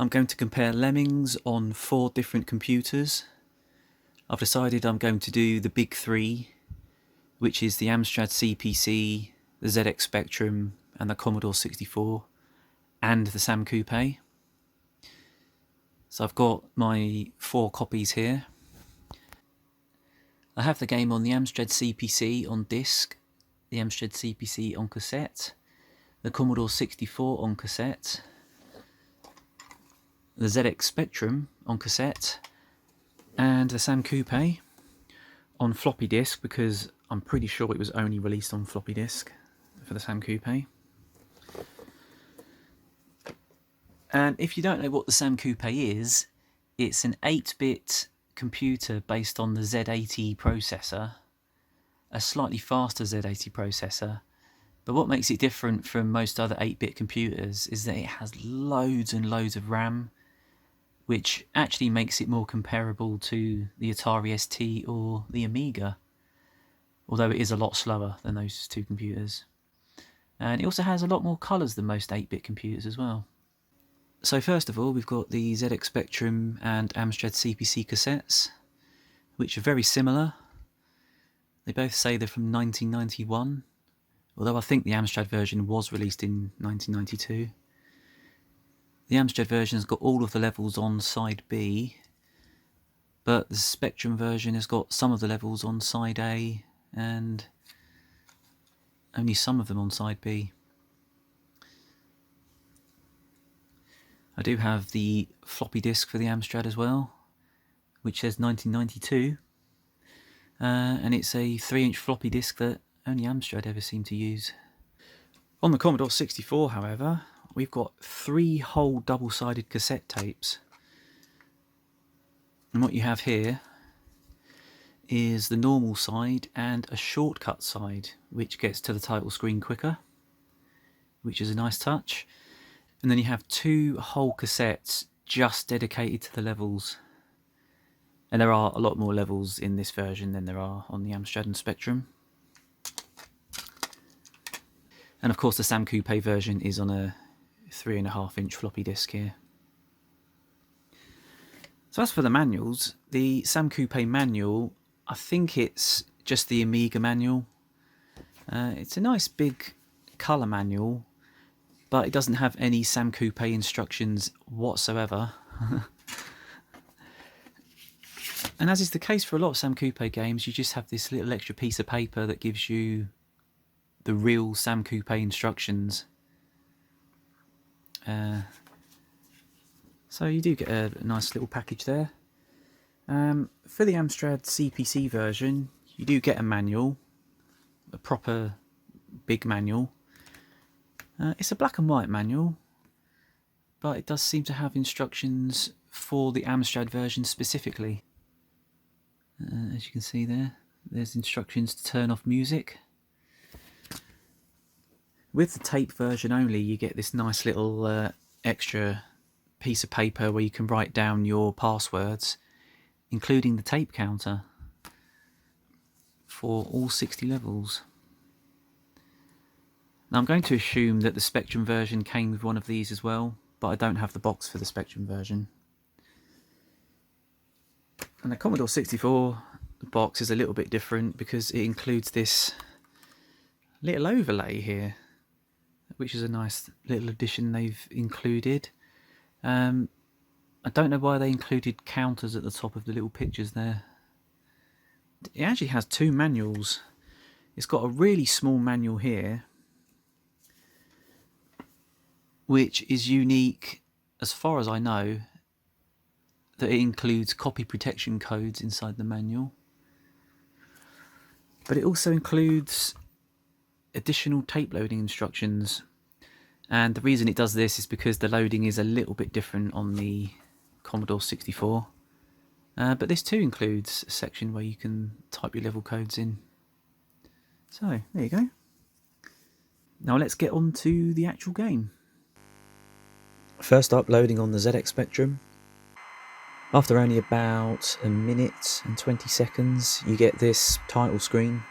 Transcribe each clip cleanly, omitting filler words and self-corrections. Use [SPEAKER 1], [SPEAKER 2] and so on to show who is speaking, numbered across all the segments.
[SPEAKER 1] I'm going to compare Lemmings on 4 different computers. I've decided I'm going to do the big 3, which is the Amstrad CPC, the ZX Spectrum and the Commodore 64 and the Sam Coupe. So I've got my 4 copies here. I have the game on the Amstrad CPC on disc, the Amstrad CPC on cassette, the Commodore 64 on cassette, the ZX Spectrum on cassette, and the Sam Coupe on floppy disk, because I'm pretty sure it was only released on floppy disk for the Sam Coupe. And if you don't know what the Sam Coupe is, it's an 8-bit computer based on the Z80 processor, a slightly faster Z80 processor. But what makes it different from most other 8-bit computers is that it has loads and loads of RAM, which actually makes it more comparable to the Atari ST or the Amiga, although it is a lot slower than those 2 computers. And it also has a lot more colours than most 8-bit computers as well. So first of all, we've got the ZX Spectrum and Amstrad CPC cassettes, which are very similar. They both say they're from 1991, although I think the Amstrad version was released in 1992. The Amstrad version has got all of the levels on side B, but the Spectrum version has got some of the levels on side A and only some of them on side B. I do have the floppy disk for the Amstrad as well, which says 1992, and it's a 3-inch floppy disk that only Amstrad ever seemed to use. On the Commodore 64, however, we've got 3 whole double-sided cassette tapes. And what you have here is the normal side and a shortcut side, which gets to the title screen quicker, which is a nice touch. And then you have 2 whole cassettes just dedicated to the levels. And there are a lot more levels in this version than there are on the Amstrad and Spectrum. And of course the Sam Coupe version is on a 3.5-inch floppy disk here. So as for the manuals, the Sam Coupe manual, I think it's just the Amiga manual. It's a nice big colour manual, but it doesn't have any Sam Coupe instructions whatsoever. And as is the case for a lot of Sam Coupe games, you just have this little extra piece of paper that gives you the real Sam Coupe instructions. So you do get a nice little package there. For the Amstrad CPC version, you do get a manual, a proper big manual. It's a black and white manual, but it does seem to have instructions for the Amstrad version specifically. As you can see there's instructions to turn off music. With the tape version only, you get this nice little extra piece of paper where you can write down your passwords, including the tape counter for all 60 levels. Now I'm going to assume that the Spectrum version came with one of these as well, but I don't have the box for the Spectrum version. And the Commodore 64 box is a little bit different because it includes this little overlay here, which is a nice little addition they've included. I don't know why they included counters at the top of the little pictures there. It actually has 2 manuals. It's got a really small manual here, which is unique as far as I know, that it includes copy protection codes inside the manual. But it also includes additional tape loading instructions. And the reason it does this is because the loading is a little bit different on the Commodore 64. But this too includes a section where you can type your level codes in. So, there you go. Now let's get on to the actual game. First up, loading on the ZX Spectrum. After only about a minute and 20 seconds, you get this title screen.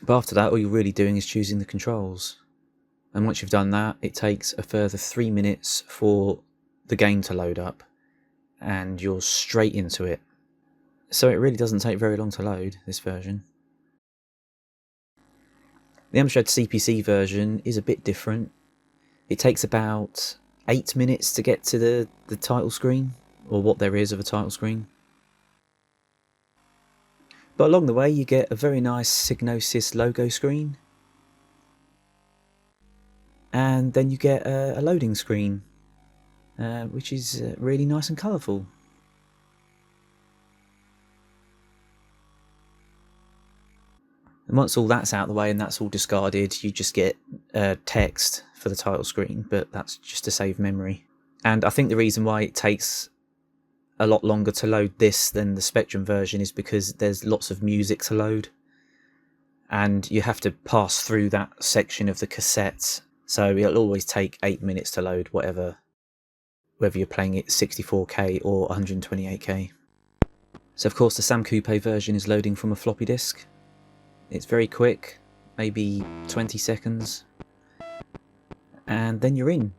[SPEAKER 1] But after that, all you're really doing is choosing the controls. And once you've done that, it takes a further 3 minutes for the game to load up, and you're straight into it. So it really doesn't take very long to load, this version. The Amstrad CPC version is a bit different. It takes about 8 minutes to get to the title screen, or what there is of a title screen. But along the way you get a very nice Psygnosis logo screen, and then you get a loading screen, which is really nice and colourful. And once all that's out of the way and that's all discarded, you just get text for the title screen, but that's just to save memory. And I think the reason why it takes a lot longer to load this than the Spectrum version is because there's lots of music to load, and you have to pass through that section of the cassette, so it'll always take 8 minutes to load whether you're playing it 64K or 128K. So of course the Sam Coupe version is loading from a floppy disk. It's very quick, maybe 20 seconds, and then you're in.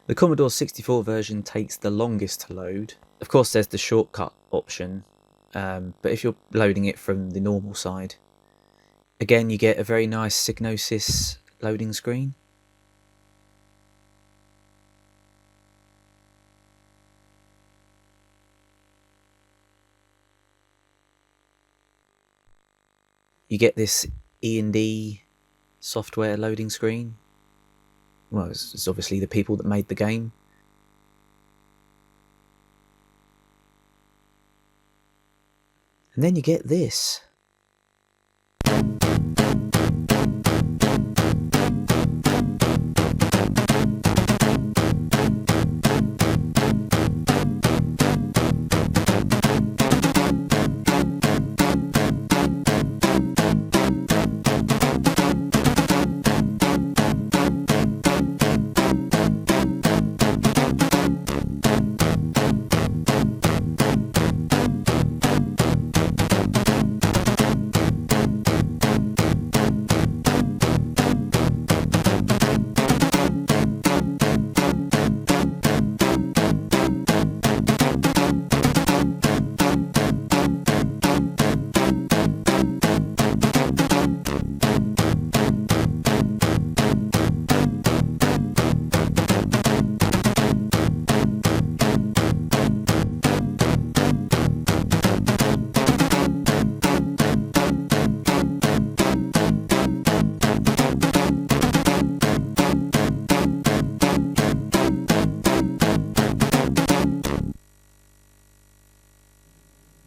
[SPEAKER 1] The Commodore 64 version takes the longest to load. Of course there's the shortcut option, but if you're loading it from the normal side, again you get a very nice Psygnosis loading screen. You get this E&D software loading screen. Well, it's obviously the people that made the game. And then you get this.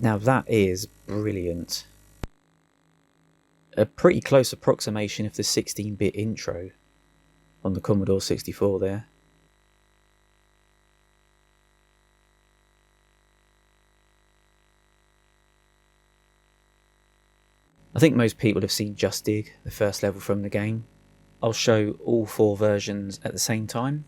[SPEAKER 1] Now that is brilliant. A pretty close approximation of the 16-bit intro on the Commodore 64 there. I think most people have seen Just Dig, the first level from the game. I'll show all 4 versions at the same time.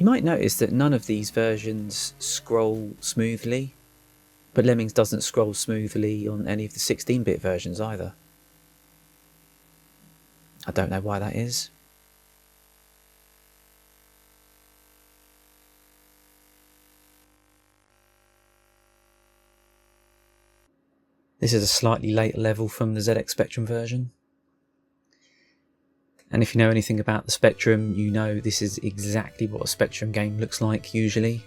[SPEAKER 1] You might notice that none of these versions scroll smoothly, but Lemmings doesn't scroll smoothly on any of the 16-bit versions either. I don't know why that is. This is a slightly later level from the ZX Spectrum version. And if you know anything about the Spectrum, you know this is exactly what a Spectrum game looks like usually.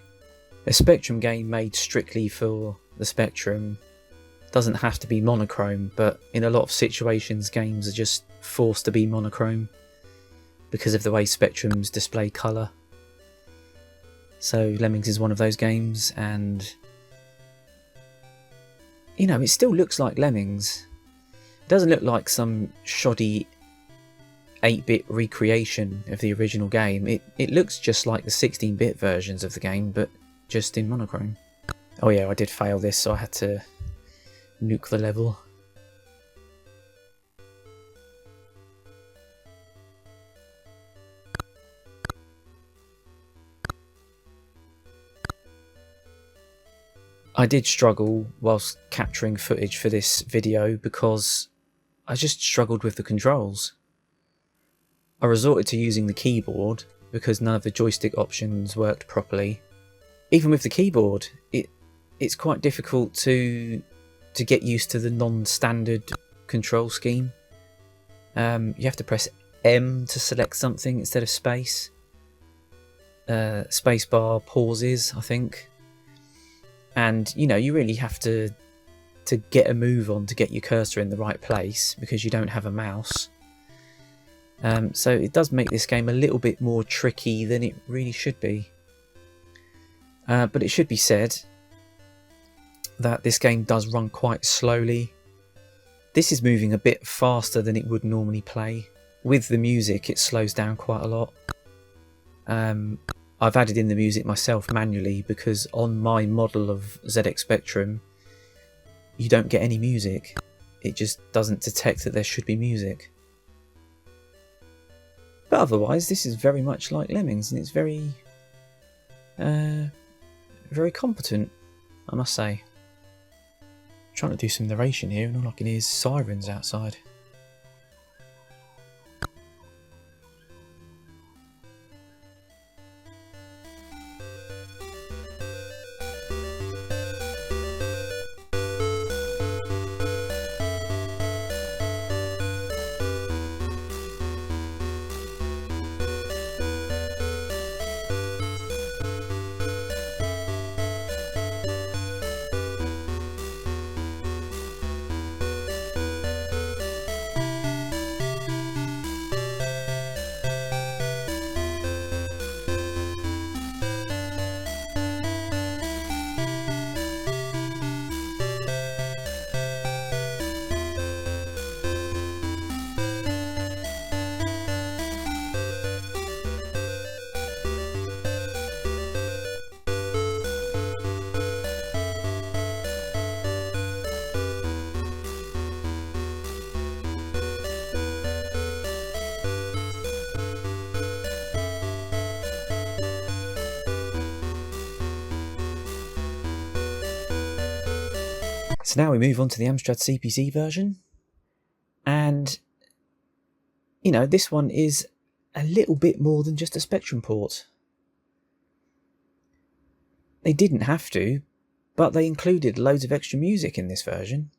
[SPEAKER 1] A Spectrum game made strictly for the Spectrum doesn't have to be monochrome, but in a lot of situations games are just forced to be monochrome because of the way Spectrums display colour. So Lemmings is one of those games, and you know, it still looks like Lemmings. It doesn't look like some shoddy 8-bit recreation of the original game. It looks just like the 16-bit versions of the game, but just in monochrome. Oh yeah, I did fail this, so I had to nuke the level. I did struggle whilst capturing footage for this video because I just struggled with the controls. I resorted to using the keyboard because none of the joystick options worked properly. Even with the keyboard, it's quite difficult to get used to the non-standard control scheme. You have to press M to select something instead of space. Spacebar pauses, I think. And, you know, you really have to get a move on to get your cursor in the right place because you don't have a mouse. So it does make this game a little bit more tricky than it really should be. But it should be said that this game does run quite slowly. This is moving a bit faster than it would normally play. With the music, it slows down quite a lot. I've added in the music myself manually because on my model of ZX Spectrum, you don't get any music. It just doesn't detect that there should be music. But otherwise, this is very much like Lemmings, and it's very competent, I must say. I'm trying to do some narration here, and all I can hear is sirens outside. So now we move on to the Amstrad CPC version, and you know, this one is a little bit more than just a Spectrum port. They didn't have to, but they included loads of extra music in this version.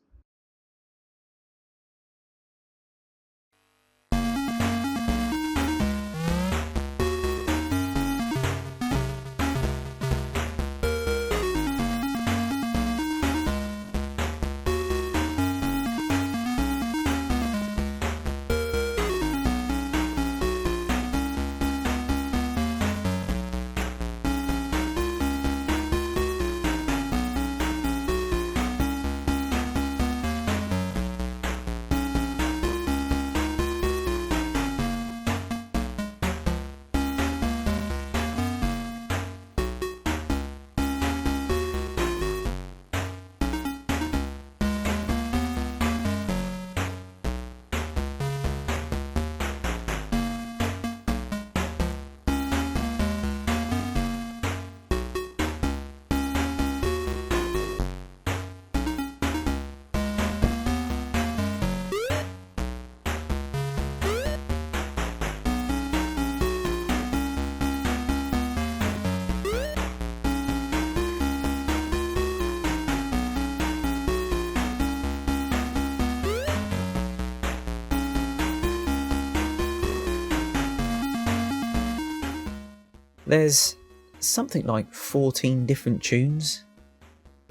[SPEAKER 1] There's something like 14 different tunes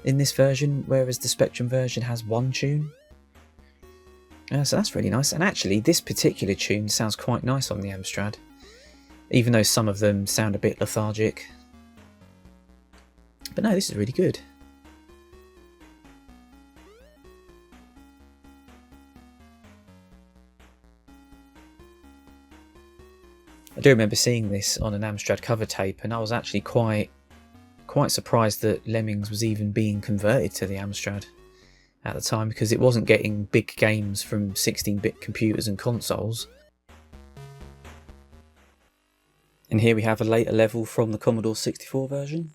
[SPEAKER 1] in this version, whereas the Spectrum version has one tune. So that's really nice, and actually this particular tune sounds quite nice on the Amstrad, even though some of them sound a bit lethargic. But no, this is really good. I do remember seeing this on an Amstrad cover tape, and I was actually quite surprised that Lemmings was even being converted to the Amstrad at the time, because it wasn't getting big games from 16-bit computers and consoles. And here we have a later level from the Commodore 64 version.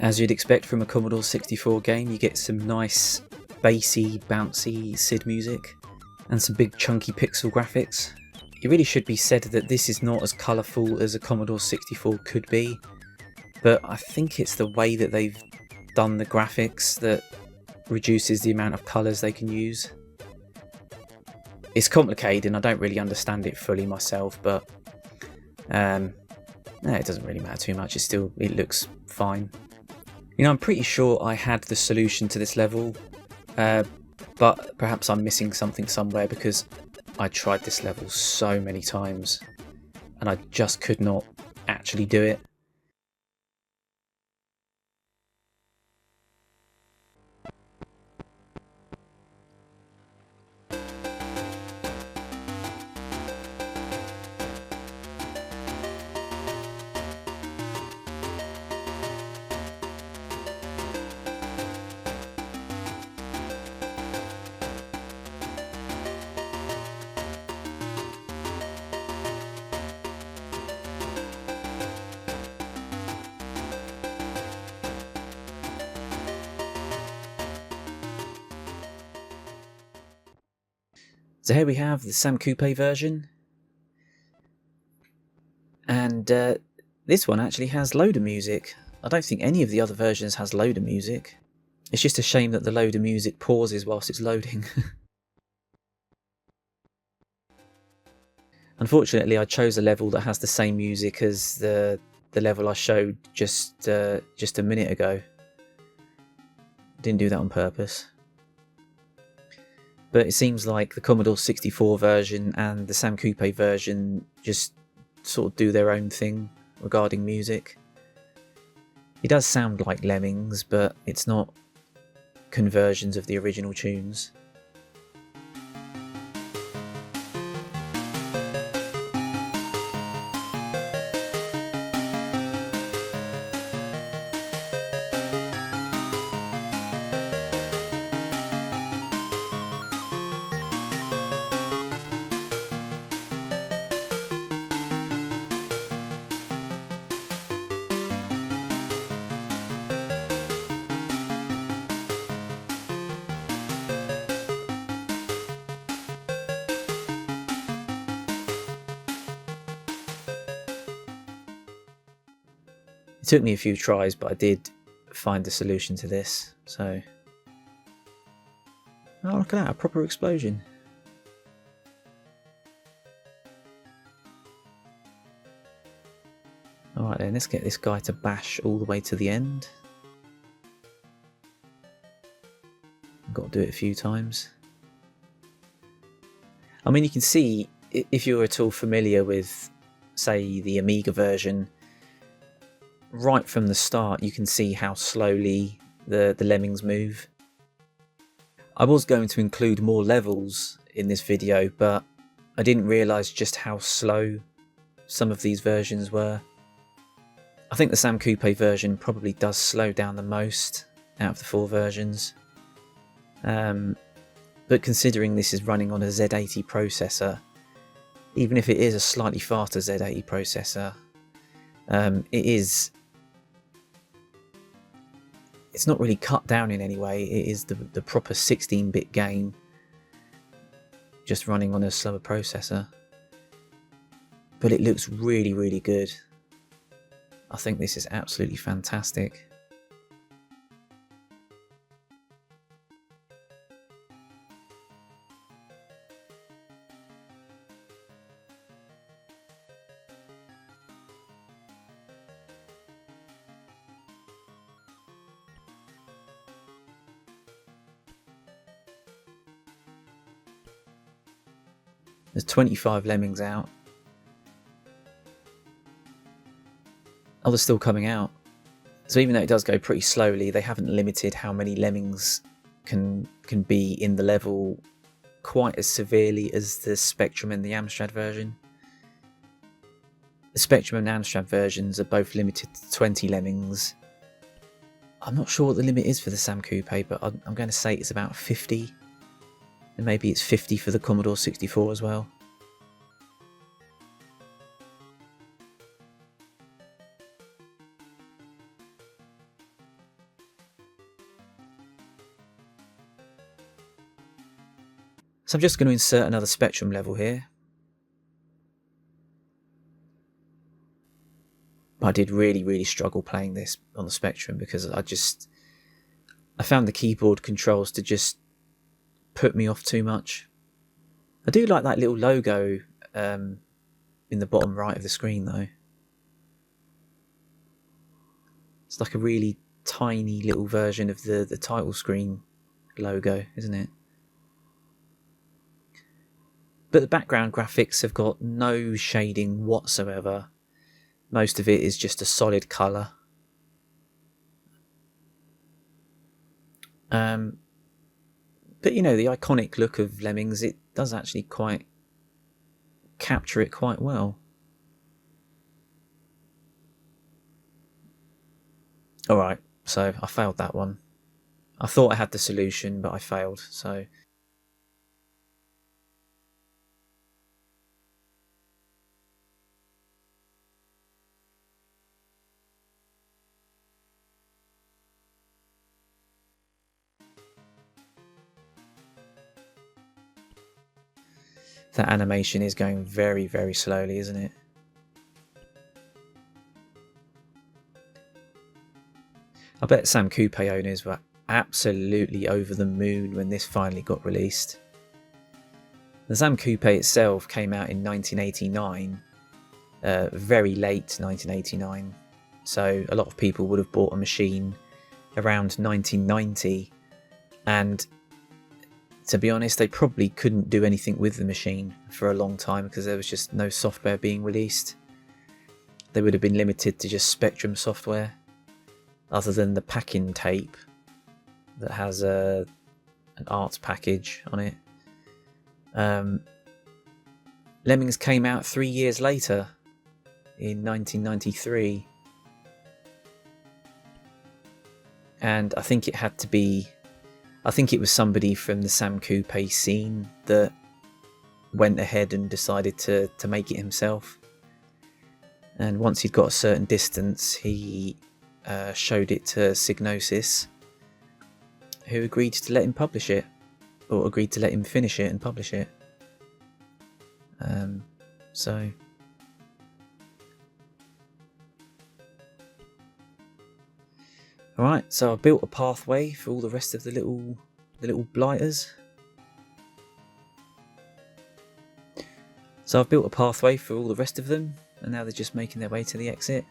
[SPEAKER 1] As you'd expect from a Commodore 64 game, you get some nice bassy, bouncy SID music and some big chunky pixel graphics. It really should be said that this is not as colourful as a Commodore 64 could be, but I think it's the way that they've done the graphics that reduces the amount of colours they can use. It's complicated and I don't really understand it fully myself, but no, it doesn't really matter too much. It looks fine. You know, I'm pretty sure I had the solution to this level, but perhaps I'm missing something somewhere, because I tried this level so many times and I just could not actually do it. So here we have the Sam Coupe version, and this one actually has loader music. I don't think any of the other versions has loader music. It's just a shame that the loader music pauses whilst it's loading. Unfortunately, I chose a level that has the same music as the level I showed just a minute ago. Didn't do that on purpose. But it seems like the Commodore 64 version and the Sam Coupe version just sort of do their own thing regarding music. It does sound like Lemmings, but it's not conversions of the original tunes. It took me a few tries, but I did find the solution to this, so... Oh, look at that, a proper explosion. Alright then, let's get this guy to bash all the way to the end. I've got to do it a few times. I mean, you can see, if you're at all familiar with, say, the Amiga version, right from the start you can see how slowly the Lemmings move. I was going to include more levels in this video, but I didn't realise just how slow some of these versions were. I think the Sam Coupe version probably does slow down the most out of the 4 versions. But considering this is running on a Z80 processor, even if it is a slightly faster Z80 processor, it's not really cut down in any way. It is the proper 16-bit game, just running on a slower processor. But it looks really, really good. I think this is absolutely fantastic. There's 25 Lemmings out. Oh, they're still coming out. So even though it does go pretty slowly, they haven't limited how many Lemmings can be in the level quite as severely as the Spectrum and the Amstrad version. The Spectrum and Amstrad versions are both limited to 20 Lemmings. I'm not sure what the limit is for the Sam Coupe, but I'm going to say it's about 50. And maybe it's 50 for the Commodore 64 as well. So I'm just going to insert another Spectrum level here. I did really struggle playing this on the Spectrum because I found the keyboard controls to just put me off too much. I do like that little logo in the bottom right of the screen though. It's like a really tiny little version of the title screen logo, isn't it? But the background graphics have got no shading whatsoever. Most of it is just a solid colour. But you know, the iconic look of Lemmings, it does actually quite capture it quite well. Alright, so I failed that one. I thought I had the solution, but I failed, so... That animation is going very slowly, isn't it? I bet Sam Coupe owners were absolutely over the moon when this finally got released. The Sam Coupe itself came out in 1989, very late 1989, so a lot of people would have bought a machine around 1990, and to be honest, they probably couldn't do anything with the machine for a long time because there was just no software being released. They would have been limited to just Spectrum software, other than the packing tape that has an art package on it. Lemmings came out 3 years later, in 1993. And I think it had to be... I think it was somebody from the Sam Coupe scene that went ahead and decided to make it himself. And once he'd got a certain distance, he showed it to Psygnosis, who agreed to let him publish it, or agreed to let him finish it and publish it. So... Alright, so I built a pathway for all the rest of the little blighters. So I've built a pathway for all the rest of them, and now they're just making their way to the exit.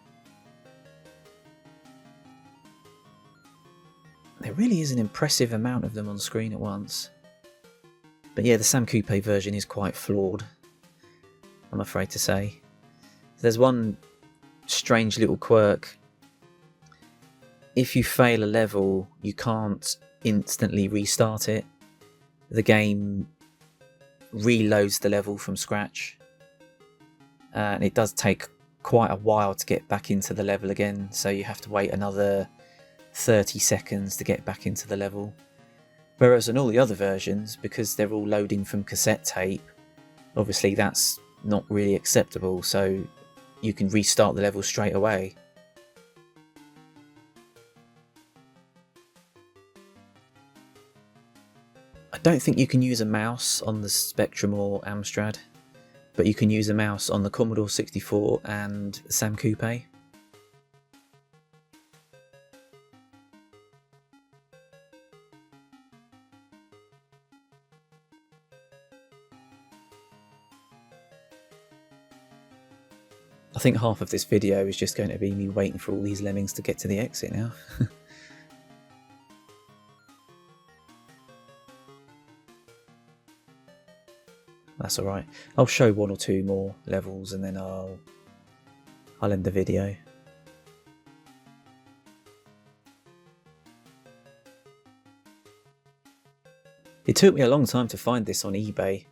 [SPEAKER 1] There really is an impressive amount of them on screen at once. But yeah, the Sam Coupe version is quite flawed, I'm afraid to say. There's one strange little quirk. If you fail a level, you can't instantly restart it. The game reloads the level from scratch. And it does take quite a while to get back into the level again, so you have to wait another 30 seconds to get back into the level. Whereas on all the other versions, because they're all loading from cassette tape, obviously that's
[SPEAKER 2] not really acceptable, so you can restart the level straight away. I don't think you can use a mouse on the Spectrum or Amstrad, but you can use a mouse on the Commodore 64 and Sam Coupe. I think half of this video is just going to be me waiting for all these lemmings to get to the exit now. That's alright. I'll show one or two more levels and then I'll end the video. It took me a long time to find this on eBay.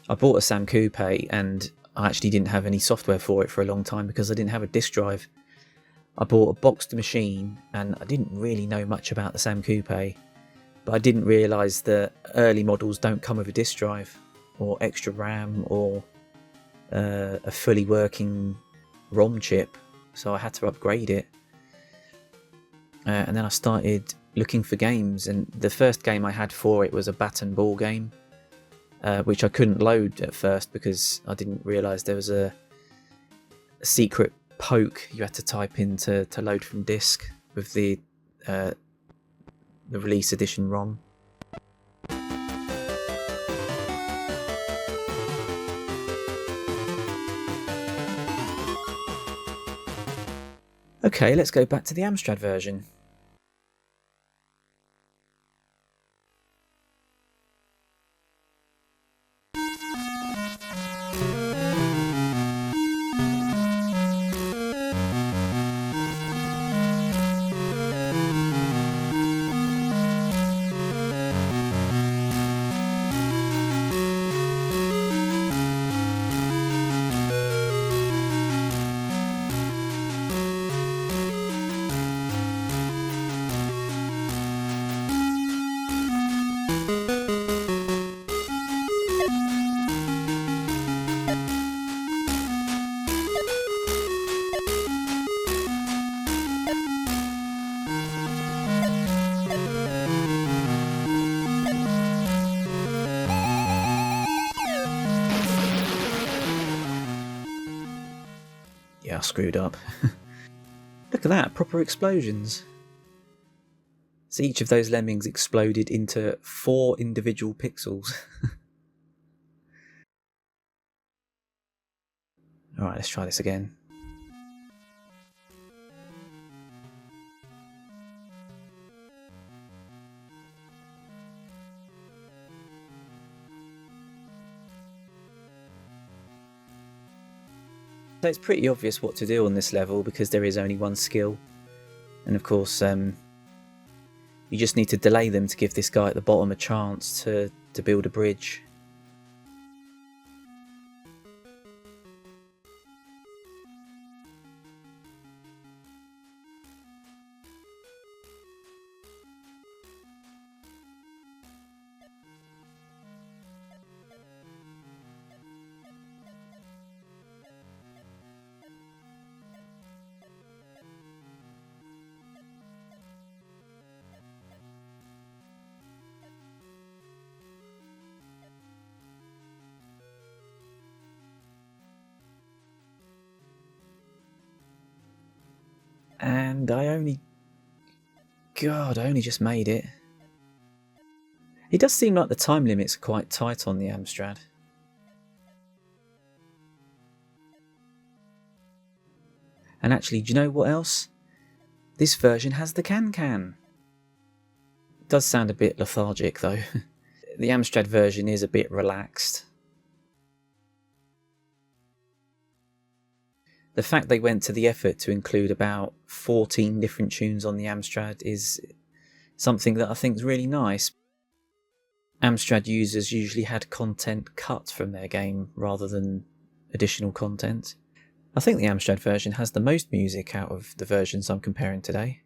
[SPEAKER 2] I bought a Sam Coupe and I actually didn't have any software for it for a long time because I didn't have a disk drive. I bought a boxed machine and I didn't really know much about the Sam Coupe, but I didn't realise that early models don't come with a disk drive or extra RAM or a fully working ROM chip, so I had to upgrade it. And then I started looking for games, and the first game I had for it was a bat and ball game, which I couldn't load at first because I didn't realise there was a secret poke you had to type in to load from disk with the release edition ROM. Okay, let's go back to the Amstrad version. Yeah, I screwed up. Look at that, proper explosions. So each of those lemmings exploded into 4 individual pixels. Alright, let's try this again. So it's pretty obvious what to do on this level because there is only one skill. And of course, you just need to delay them to give this guy at the bottom a chance to build a bridge. And I only just made it. It does seem like the time limits are quite tight on the Amstrad. And actually, do you know what else? This version has the can-can. It does sound a bit lethargic though. The Amstrad version is a bit relaxed. The fact they went to the effort to include about 14 different tunes on the Amstrad is something that I think is really nice. Amstrad users usually had content cut from their game rather than additional content. I think the Amstrad version has the most music out of the versions I'm comparing today.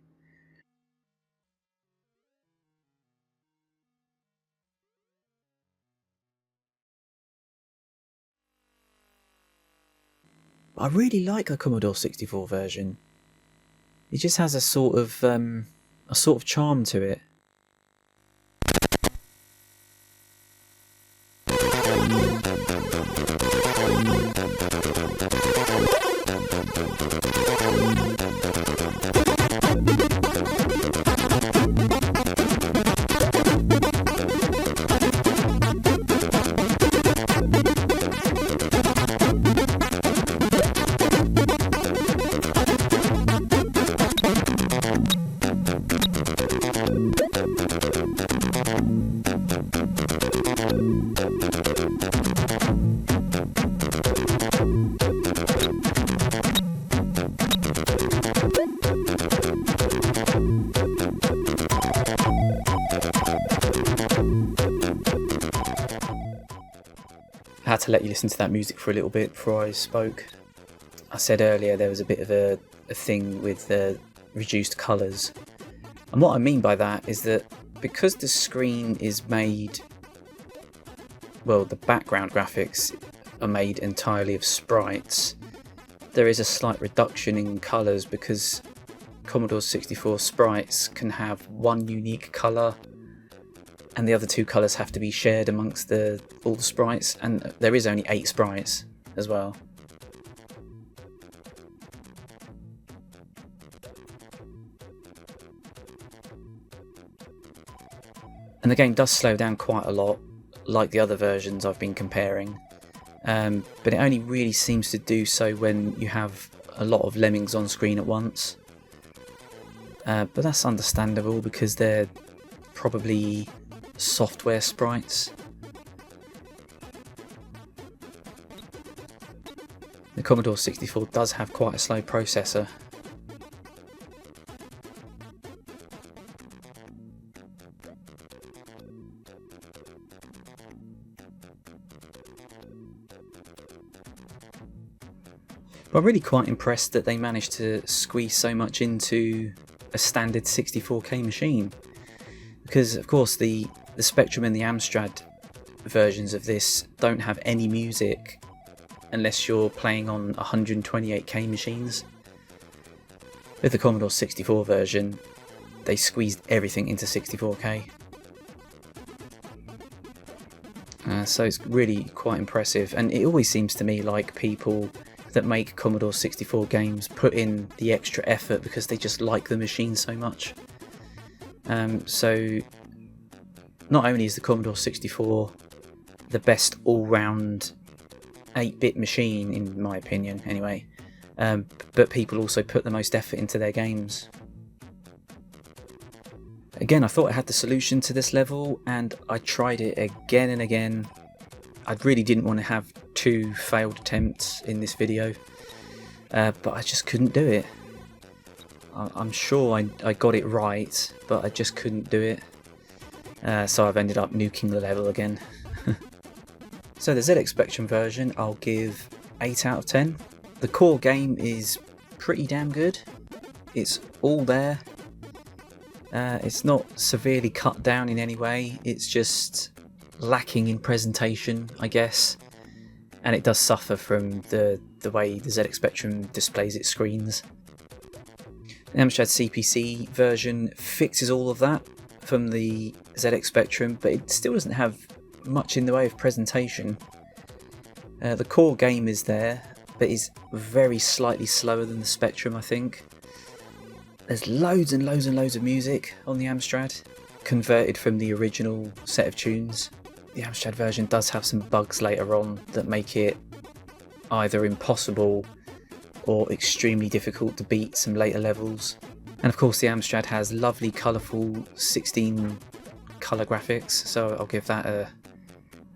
[SPEAKER 2] I really like the Commodore 64 version. It just has a sort of charm to it. I had to let you listen to that music for a little bit before I spoke. I said earlier there was a bit of a thing with reduced colours. And what I mean by that is that because the screen is made... well, the background graphics are made entirely of sprites, there is a slight reduction in colours because Commodore 64 sprites can have one unique colour and the other two colours have to be shared amongst all the sprites, and there is only 8 sprites as well. And the game does slow down quite a lot, like the other versions I've been comparing, but it only really seems to do so when you have a lot of lemmings on screen at once. But that's understandable because they're probably software sprites. The Commodore 64 does have quite a slow processor. But I'm really quite impressed that they managed to squeeze so much into a standard 64K machine. Because of course the Spectrum and the Amstrad versions of this don't have any music unless you're playing on 128K machines. With the Commodore 64 version, they squeezed everything into 64K. So it's really quite impressive, and it always seems to me like people that make Commodore 64 games put in the extra effort because they just like the machine so much. So not only is the Commodore 64 the best all-round 8-bit machine, in my opinion anyway, but people also put the most effort into their games. Again, I thought I had the solution to this level, and I tried it again and again. I really didn't want to have 2 failed attempts in this video, but I just couldn't do it. I'm sure I got it right, but I just couldn't do it. So I've ended up nuking the level again. So the ZX Spectrum version I'll give 8 out of 10. The core game is pretty damn good. It's all there. It's not severely cut down in any way. It's just lacking in presentation, I guess. And it does suffer from the way the ZX Spectrum displays its screens. The Amstrad CPC version fixes all of that from the ZX Spectrum, but it still doesn't have much in the way of presentation. The core game is there, but is very slightly slower than the Spectrum, I think. There's loads and loads and loads of music on the Amstrad, converted from the original set of tunes. The Amstrad version does have some bugs later on that make it either impossible or extremely difficult to beat some later levels. And of course the Amstrad has lovely colourful 16 colour graphics, so I'll give that a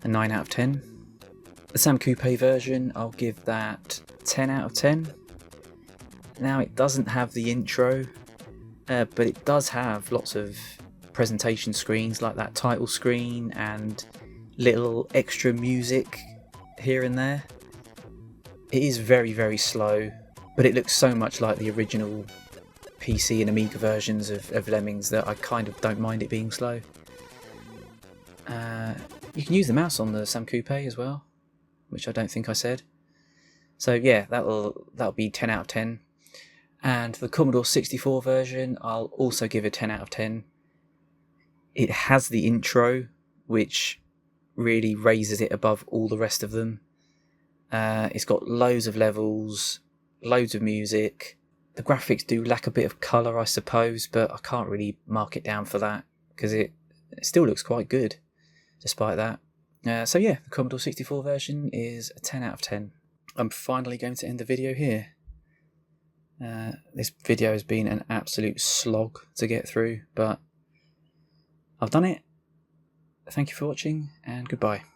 [SPEAKER 2] 9 out of 10. The Sam Coupe version, I'll give that 10 out of 10. Now it doesn't have the intro, but it does have lots of presentation screens like that title screen and little extra music here and there. It is very, very slow, but it looks so much like the original PC and Amiga versions of Lemmings that I kind of don't mind it being slow. You can use the mouse on the Sam Coupe as well, which I don't think I said. So yeah, that'll be 10 out of 10. And the Commodore 64 version, I'll also give a 10 out of 10. It has the intro, which really raises it above all the rest of them. It's got loads of levels, loads of music. The graphics do lack a bit of colour, I suppose, but I can't really mark it down for that because it still looks quite good despite that. So yeah, the Commodore 64 version is a 10 out of 10. I'm finally going to end the video here. This video has been an absolute slog to get through, but I've done it. Thank you for watching, and goodbye.